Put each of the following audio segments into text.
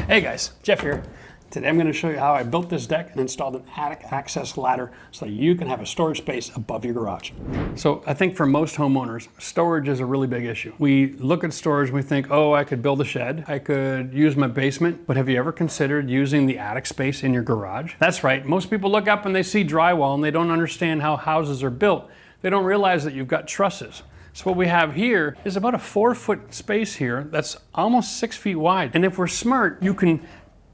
Hey guys, Jeff here. Today I'm going to show you how I built this deck and installed an attic access ladder so that you can have a storage space above your garage. So I think for most homeowners, storage is a really big issue. We look at storage and we think, oh, I could build a shed, I could use my basement, but have you ever considered using the attic space in your garage? That's right, most people look up and they see drywall and they don't understand how houses are built. They don't realize that you've got trusses. So what we have here is about a 4-foot space here that's almost 6 feet wide. And if we're smart, you can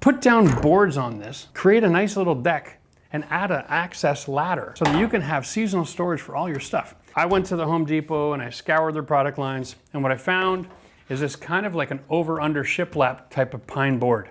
put down boards on this, create a nice little deck, and add an access ladder so that you can have seasonal storage for all your stuff. I went to the Home Depot and I scoured their product lines, and what I found is this kind of like an over-under shiplap type of pine board.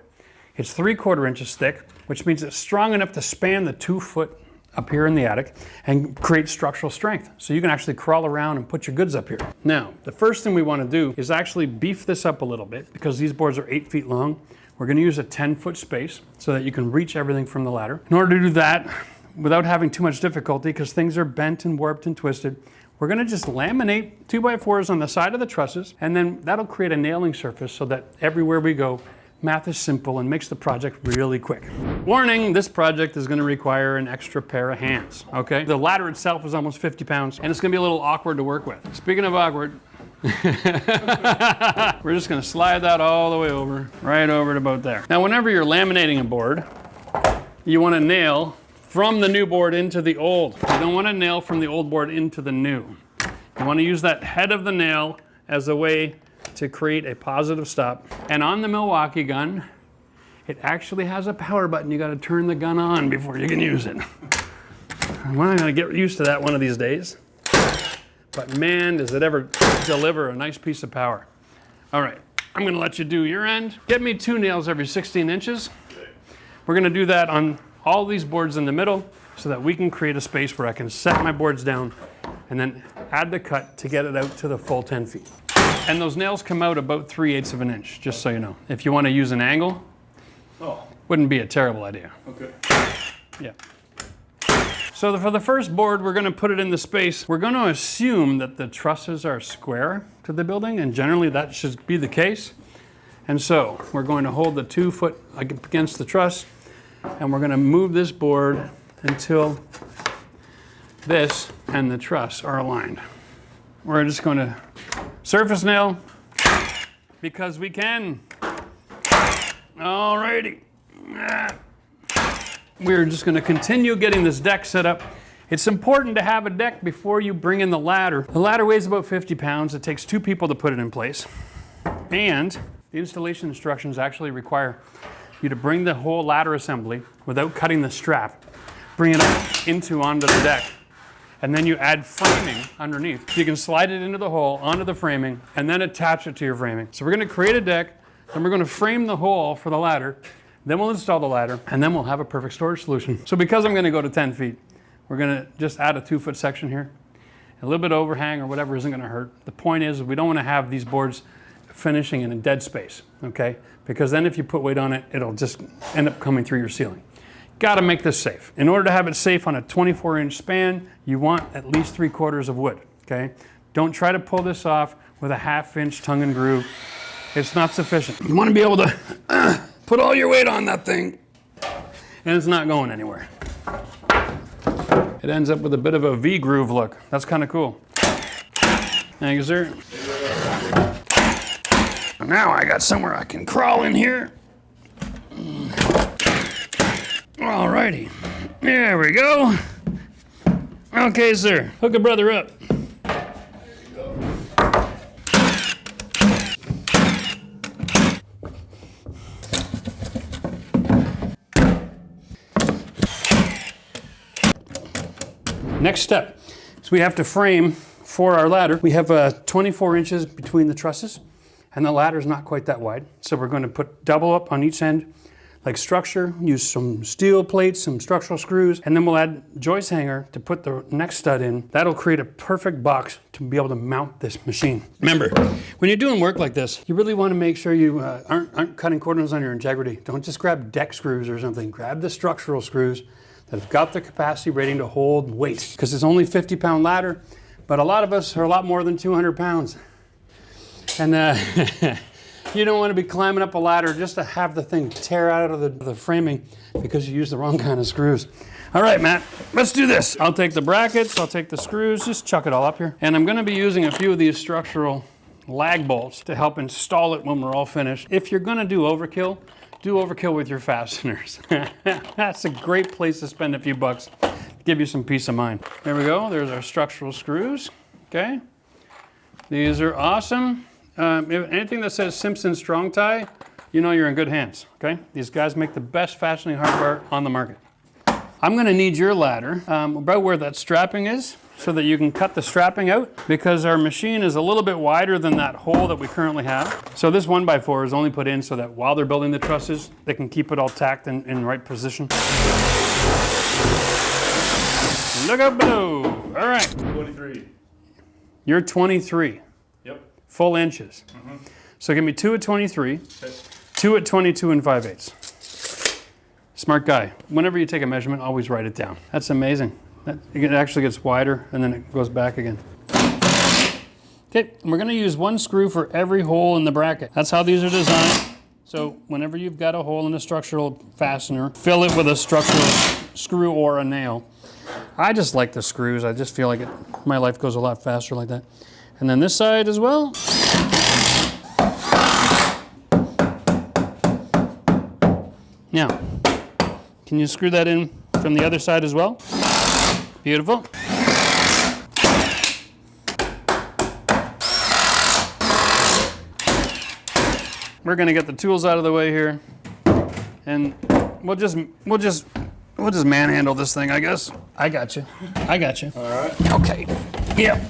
It's 3/4 inches thick, which means it's strong enough to span the 2 foot up here in the attic and create structural strength. So you can actually crawl around and put your goods up here. Now, the first thing we want to do is actually beef this up a little bit because these boards are 8 feet long. We're going to use a 10-foot space so that you can reach everything from the ladder. In order to do that, without having too much difficulty, because things are bent and warped and twisted, we're going to just laminate 2x4s on the side of the trusses, and then that'll create a nailing surface so that everywhere we go, math is simple and makes the project really quick. Warning, this project is going to require an extra pair of hands, okay? The ladder itself is almost 50 pounds, and it's going to be a little awkward to work with. Speaking of awkward, we're just going to slide that all the way over, right over to about there. Now, whenever you're laminating a board, you want to nail from the new board into the old. You don't want to nail from the old board into the new. You want to use that head of the nail as a way to create a positive stop. And on the Milwaukee gun, it actually has a power button. You got to turn the gun on before you can use it. I'm going to get used to that one of these days. But man, does it ever deliver a nice piece of power. All right, I'm going to let you do your end. Get me 2 nails every 16 inches. We're going to do that on all these boards in the middle so that we can create a space where I can set my boards down and then add the cut to get it out to the full 10 feet. And those nails come out about 3/8 of an inch, just so you know. If you want to use an angle, wouldn't be a terrible idea. Okay. Yeah. So for the first board, we're going to put it in the space. We're going to assume that the trusses are square to the building, and generally that should be the case. And so we're going to hold the 2 foot against the truss, and we're going to move this board until this and the truss are aligned. We're just going to surface nail because we can. Alrighty. We're just going to continue getting this deck set up. It's important to have a deck before you bring in the ladder. The ladder weighs about 50 pounds. It takes 2 people to put it in place. And the installation instructions actually require you to bring the whole ladder assembly without cutting the strap. Bring it up onto the deck. And then you add framing underneath. So you can slide it into the hole, onto the framing, and then attach it to your framing. So we're going to create a deck, then we're going to frame the hole for the ladder, then we'll install the ladder, and then we'll have a perfect storage solution. So because I'm going to go to 10 feet, we're going to just add a 2 foot section here. A little bit of overhang or whatever isn't going to hurt. The point is we don't want to have these boards finishing in a dead space, okay? Because then if you put weight on it, it'll just end up coming through your ceiling. Got to make this safe. In order to have it safe on a 24-inch span, you want at least 3/4 of wood, okay? Don't try to pull this off with a 1/2 inch tongue and groove. It's not sufficient. You want to be able to put all your weight on that thing, and it's not going anywhere. It ends up with a bit of a V-groove look. That's kind of cool. Thank you, sir. Now I got somewhere I can crawl in here. Alrighty, there we go. Okay, sir, hook a brother up. Next step is we have to frame for our ladder. We have 24 inches between the trusses, and the ladder is not quite that wide. So we're going to put double up on each end, like structure, use some steel plates, some structural screws, and then we'll add joist hanger to put the next stud in. That'll create a perfect box to be able to mount this machine. Remember, when you're doing work like this, you really want to make sure you aren't cutting corners on your integrity. Don't just grab deck screws or something. Grab the structural screws that have got the capacity rating to hold weight. Because it's only a 50-pound ladder, but a lot of us are a lot more than 200 pounds. And You don't want to be climbing up a ladder just to have the thing tear out of the framing because you used the wrong kind of screws. All right, Matt, let's do this. I'll take the brackets, I'll take the screws, just chuck it all up here. And I'm gonna be using a few of these structural lag bolts to help install it when we're all finished. If you're gonna do overkill with your fasteners. That's a great place to spend a few bucks, give you some peace of mind. There we go, there's our structural screws, okay? These are awesome. Anything that says Simpson Strong Tie, you know you're in good hands, okay? These guys make the best fastening hardware on the market. I'm gonna need your ladder about where that strapping is so that you can cut the strapping out because our machine is a little bit wider than that hole that we currently have. So this 1x4 is only put in so that while they're building the trusses, they can keep it all tacked in the right position. Look out below. All right. 23. You're 23. Yep. Full inches. Mm-hmm. So give me 2 at 23, Okay. 2 at 22 and 5/8. Smart guy. Whenever you take a measurement, always write it down. That's amazing. It actually gets wider and then it goes back again. Okay, we're gonna use 1 screw for every hole in the bracket. That's how these are designed. So whenever you've got a hole in a structural fastener, fill it with a structural screw or a nail. I just like the screws. I just feel like my life goes a lot faster like that. And then this side as well. Now, can you screw that in from the other side as well? Beautiful. We're gonna get the tools out of the way here, and we'll just manhandle this thing, I guess. I got you. All right. Okay. Yeah.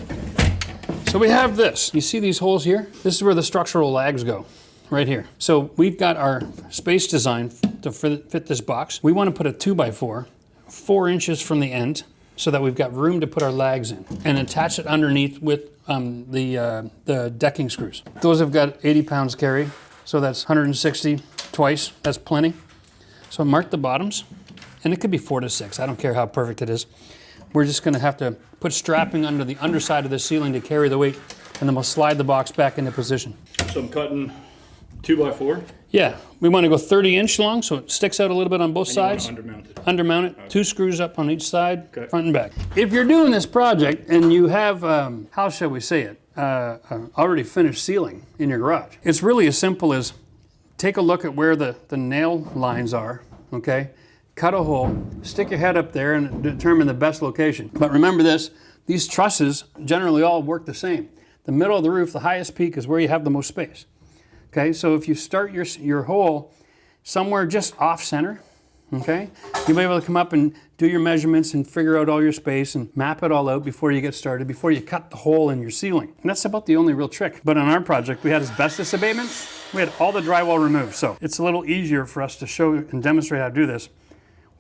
So we have this. You see these holes here? This is where the structural lags go, right here. So we've got our space design to fit this box. We want to put a 2x4, 4 inches from the end, so that we've got room to put our lags in, and attach it underneath with the decking screws. Those have got 80 pounds carry, so that's 160 twice. That's plenty. So mark the bottoms, and it could be 4 to 6. I don't care how perfect it is. We're just going to have to put strapping under the underside of the ceiling to carry the weight, and then we'll slide the box back into position. So I'm cutting 2x4. Yeah, we want to go 30-inch long so it sticks out a little bit on both sides. Undermount it. Undermount it. Okay. 2 screws up on each side, okay. Front and back. If you're doing this project and you have, how shall we say it, already finished ceiling in your garage, it's really as simple as take a look at where the nail lines are, okay? Cut a hole, stick your head up there and determine the best location. But remember this, these trusses generally all work the same. The middle of the roof, the highest peak, is where you have the most space. Okay, so if you start your hole somewhere just off center, okay, you'll be able to come up and do your measurements and figure out all your space and map it all out before you get started, before you cut the hole in your ceiling. And that's about the only real trick. But on our project, we had asbestos abatement. We had all the drywall removed. So it's a little easier for us to show and demonstrate how to do this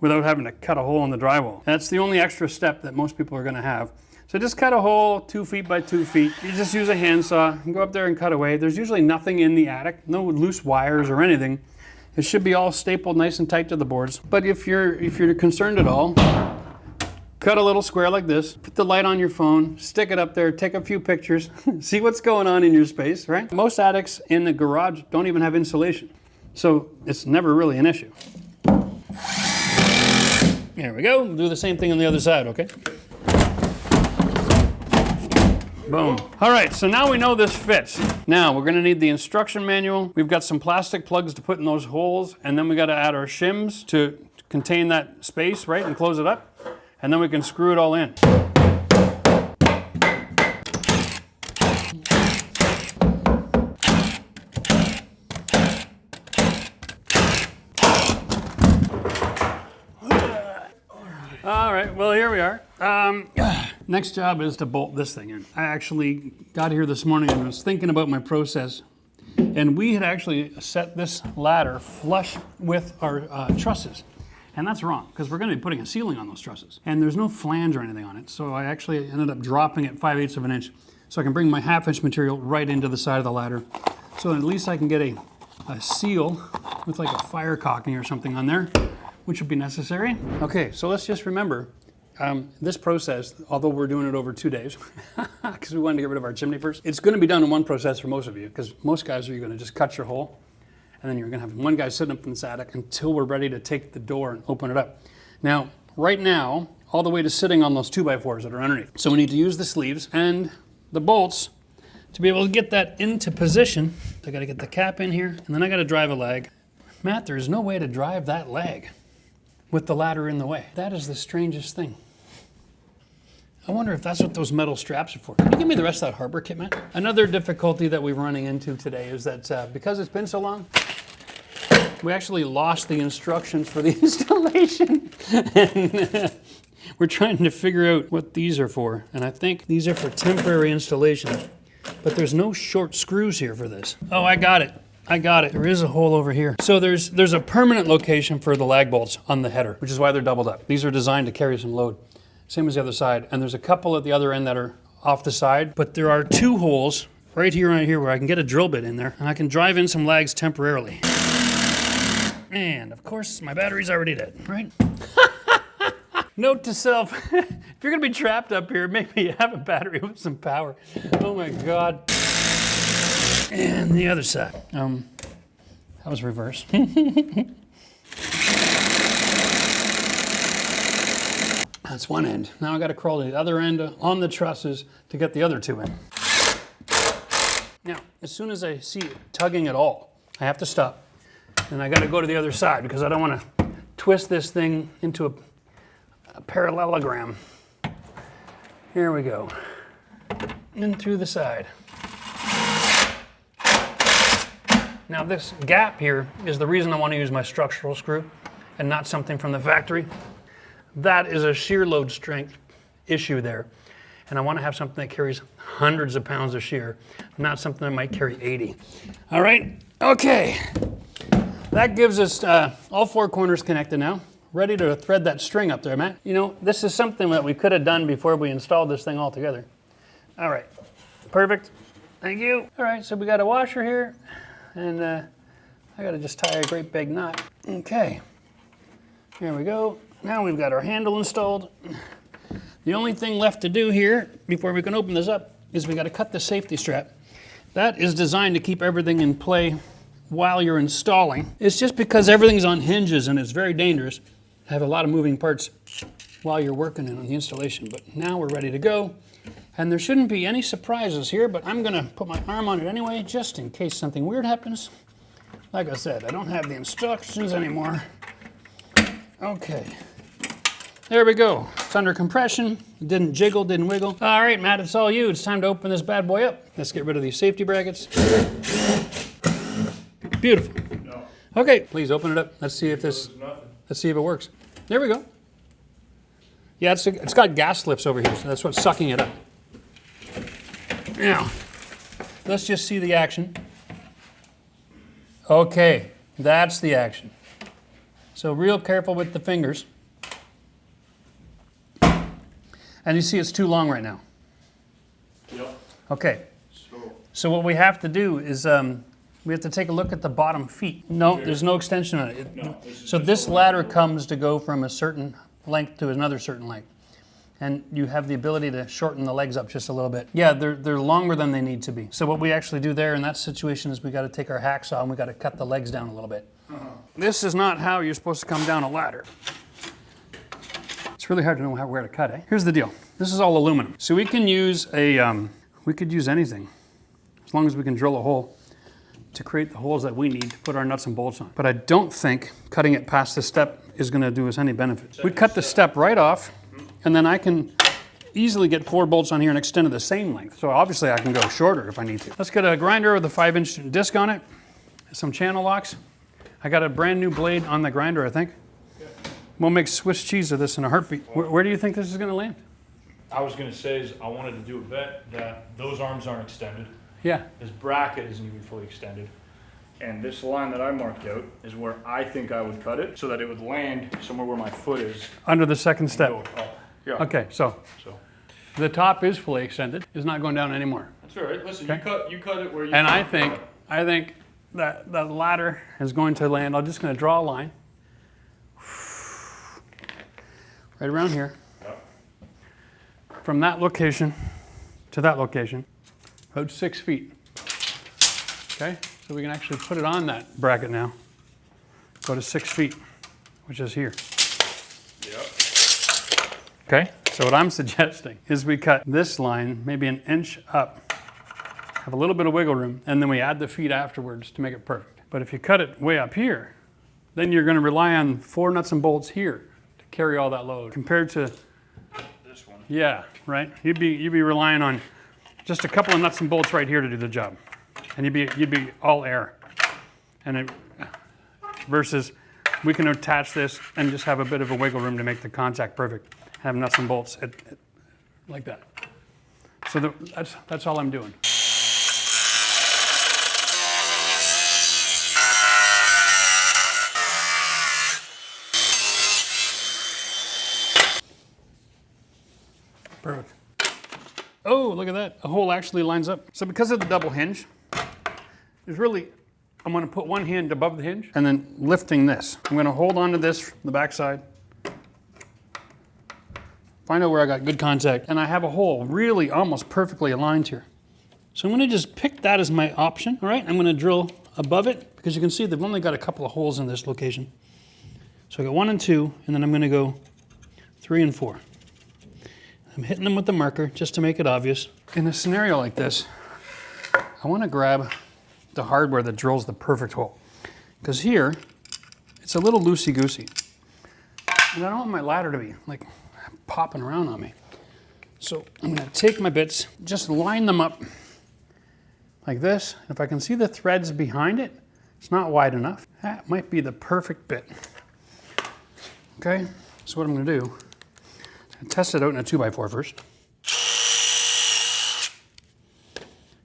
without having to cut a hole in the drywall. That's the only extra step that most people are gonna have. So just cut a hole 2 feet by 2 feet. You just use a handsaw and go up there and cut away. There's usually nothing in the attic, no loose wires or anything. It should be all stapled nice and tight to the boards. But if you're concerned at all, cut a little square like this, put the light on your phone, stick it up there, take a few pictures, see what's going on in your space, right? Most attics in the garage don't even have insulation, so it's never really an issue. There we go. We'll do the same thing on the other side, okay? Boom. All right, so now we know this fits. Now we're gonna need the instruction manual. We've got some plastic plugs to put in those holes, and then we gotta add our shims to contain that space, right, and close it up. And then we can screw it all in. All right, well, here we are. Next job is to bolt this thing in. I actually got here this morning and was thinking about my process, and we had actually set this ladder flush with our trusses. And that's wrong, because we're gonna be putting a ceiling on those trusses. And there's no flange or anything on it, so I actually ended up dropping it 5/8 of an inch, so I can bring my 1/2 inch material right into the side of the ladder. So at least I can get a seal with like a fire caulking or something on there, which would be necessary. Okay, so let's just remember, This process, although we're doing it over 2 days, because we wanted to get rid of our chimney first, it's going to be done in one process for most of you, because most guys are going to just cut your hole, and then you're going to have one guy sitting up in this attic until we're ready to take the door and open it up. Now, right now, all the way to sitting on those 2x4s that are underneath. So we need to use the sleeves and the bolts to be able to get that into position. I got to get the cap in here, and then I got to drive a leg. Matt, there's no way to drive that leg with the ladder in the way. That is the strangest thing. I wonder if that's what those metal straps are for. Can you give me the rest of that harbor kit, Matt? Another difficulty that we're running into today is that because it's been so long, we actually lost the instructions for the installation. And we're trying to figure out what these are for. And I think these are for temporary installation. But there's no short screws here for this. Oh, I got it. I got it. There is a hole over here. So there's a permanent location for the lag bolts on the header, which is why they're doubled up. These are designed to carry some load. Same as the other side. And there's a couple at the other end that are off the side, but there are 2 holes right here where I can get a drill bit in there and I can drive in some lags temporarily. And of course, my battery's already dead, right? Note to self, if you're gonna be trapped up here, maybe have a battery with some power. Oh my God. And the other side. That was reverse. That's one end. Now I got to crawl to the other end on the trusses to get the other 2 in. Now, as soon as I see it tugging at all, I have to stop. And I got to go to the other side because I don't want to twist this thing into a parallelogram. Here we go. In through the side. Now this gap here is the reason I want to use my structural screw and not something from the factory. That is a shear load strength issue there. And I want to have something that carries hundreds of pounds of shear, not something that might carry 80. All right, okay. That gives us all 4 corners connected now. Ready to thread that string up there, Matt. You know, this is something that we could have done before we installed this thing all together. All right, perfect. Thank you. All right, so we got a washer here, and I got to just tie a great big knot. Okay, here we go. Now we've got our handle installed. The only thing left to do here before we can open this up is we got to cut the safety strap. That is designed to keep everything in play while you're installing. It's just because everything's on hinges and it's very dangerous to have a lot of moving parts while you're working on the installation. But now we're ready to go. And there shouldn't be any surprises here, but I'm gonna put my arm on it anyway, just in case something weird happens. Like I said, I don't have the instructions anymore. Okay. There we go. It's under compression. It didn't jiggle, didn't wiggle. All right, Matt, it's all you. It's time to open this bad boy up. Let's get rid of these safety brackets. Beautiful. No. Okay, please open it up. Let's see if it works. There we go. Yeah, it's got gas lifts over here, so that's what's sucking it up. Now, let's just see the action. Okay, that's the action. So real careful with the fingers. And you see it's too long right now. Yep. Okay. So what we have to do is we have to take a look at the bottom feet. No, there's no extension on it. No, So this ladder comes to go from a certain length to another certain length. And you have the ability to shorten the legs up just a little bit. Yeah, they're longer than they need to be. So what we actually do there in that situation is we got to take our hacksaw and we got to cut the legs down a little bit. This is not how you're supposed to come down a ladder. It's really hard to know where to cut, eh? Here's the deal. This is all aluminum. So we can use we could use anything, as long as we can drill a hole to create the holes that we need to put our nuts and bolts on. But I don't think cutting it past this step is gonna do us any benefit. We cut the step right off, and then I can easily get 4 bolts on here and extend to the same length. So obviously I can go shorter if I need to. Let's get a grinder with a 5-inch disc on it, some channel locks. I got a brand new blade on the grinder, I think. We'll make Swiss cheese of this in a heartbeat. Where do you think this is gonna land? I was gonna say is I wanted to do a bet that those arms aren't extended. Yeah. This bracket isn't even fully extended. And this line that I marked out is where I think I would cut it so that it would land somewhere where my foot is. Under the second step. Go up. Yeah. Okay, so the top is fully extended. It's not going down anymore. That's all right. Listen, Okay. you cut it where you. And I think that the ladder is going to land. I'm just going to draw a line right around here. Yep. from that location to that location, about 6 feet. Okay, so we can actually put it on that bracket now. Go to 6 feet, which is here. Yep. Okay, so what I'm suggesting is we cut this line maybe an inch up, have a little bit of wiggle room, and then we add the feet afterwards to make it perfect. But if you cut it way up here, then you're going to rely on 4 nuts and bolts here to carry all that load. Compared to This one. yeah, right. You'd be relying on just a couple of nuts and bolts right here to do the job, and you'd be all air. And versus we can attach this and just have a bit of a wiggle room to make the contact perfect. Have nuts and bolts like that. So that's all I'm doing. Perfect. Oh, look at that. The hole actually lines up. So because of the double hinge, there's really, I'm going to put one hand above the hinge and then lifting this. I'm going to hold on to this from the back side. Find out where I got good contact. And I have a hole really almost perfectly aligned here. So I'm going to just pick that as my option. All right, I'm going to drill above it because you can see they've only got a couple of holes in this location. So I got 1 and 2, and then I'm going to go 3 and 4. I'm hitting them with the marker just to make it obvious. In a scenario like this, I want to grab the hardware that drills the perfect hole. Because here, it's a little loosey-goosey. And I don't want my ladder to be like popping around on me. So I'm going to take my bits, just line them up like this. If I can see the threads behind it, it's not wide enough. That might be the perfect bit. Okay, so what I'm going to do, test it out in a 2x4 first.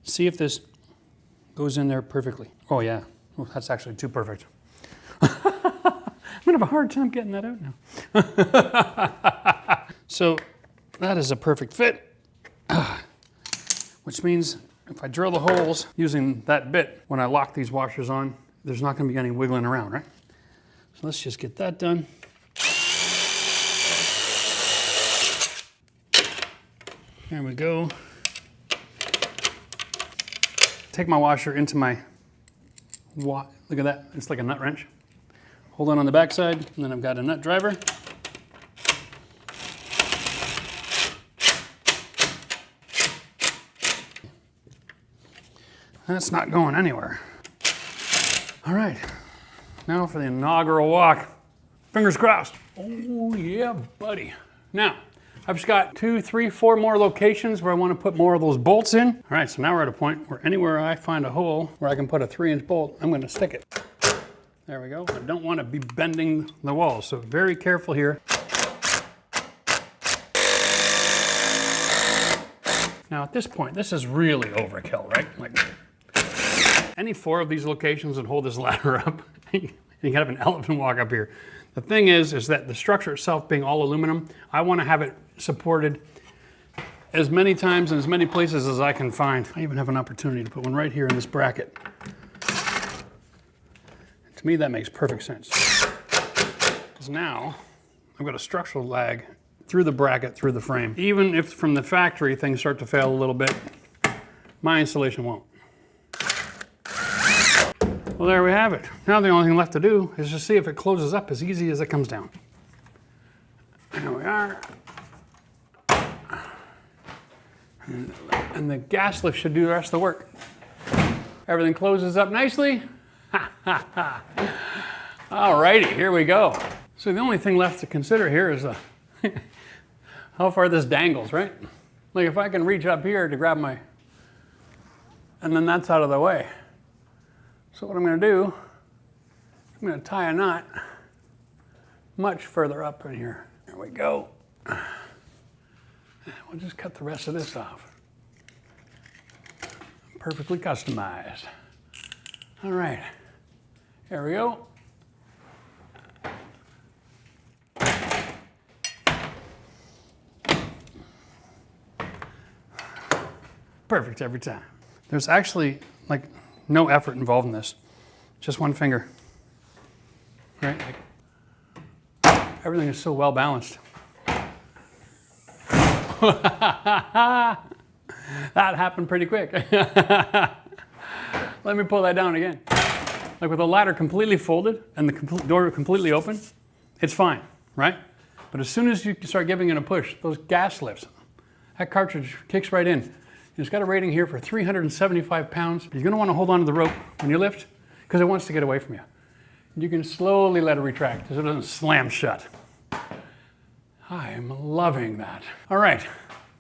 See if this goes in there perfectly. Oh yeah, well, that's actually too perfect. I'm gonna have a hard time getting that out now. So that is a perfect fit, which means if I drill the holes using that bit, when I lock these washers on, there's not gonna be any wiggling around, right? So let's just get that done. There we go. Take my washer into my look at that, it's like a nut wrench. Hold on the back side, and then I've got a nut driver. That's not going anywhere. All right, now for the inaugural walk. Fingers crossed. Oh yeah, buddy. Now, I've just got 2, 3, 4 more locations where I want to put more of those bolts in. All right, so now we're at a point where anywhere I find a hole where I can put a 3-inch bolt, I'm going to stick it. There we go. I don't want to be bending the walls, so very careful here. Now at this point, this is really overkill, right? Like any 4 of these locations would hold this ladder up. You can have an elephant walk up here. The thing is that the structure itself being all aluminum, I want to have it supported as many times and as many places as I can find. I even have an opportunity to put one right here in this bracket. To me, that makes perfect sense. Because now I've got a structural lag through the bracket, through the frame. Even if from the factory things start to fail a little bit, my installation won't. Well, there we have it. Now the only thing left to do is just see if it closes up as easy as it comes down. There we are. And the gas lift should do the rest of the work. Everything closes up nicely. All righty, here we go. So the only thing left to consider here is how far this dangles, right? Like if I can reach up here to grab my, and then that's out of the way. So what I'm going to do, I'm going to tie a knot much further up in here. There we go. We'll just cut the rest of this off. Perfectly customized. All right, here we go. Perfect every time. There's actually like no effort involved in this. Just one finger. Right? Like, everything is so well balanced. That happened pretty quick. Let me pull that down again. Like with the ladder completely folded and the door completely open, it's fine, right? But as soon as you start giving it a push, those gas lifts, that cartridge kicks right in. It's got a rating here for 375 pounds. You're gonna wanna hold on to the rope when you lift because it wants to get away from you. You can slowly let it retract so it doesn't slam shut. I am loving that. All right,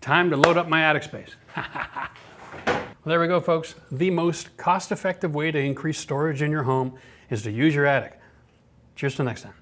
time to load up my attic space. Well, there we go, folks. The most cost-effective way to increase storage in your home is to use your attic. Cheers till next time.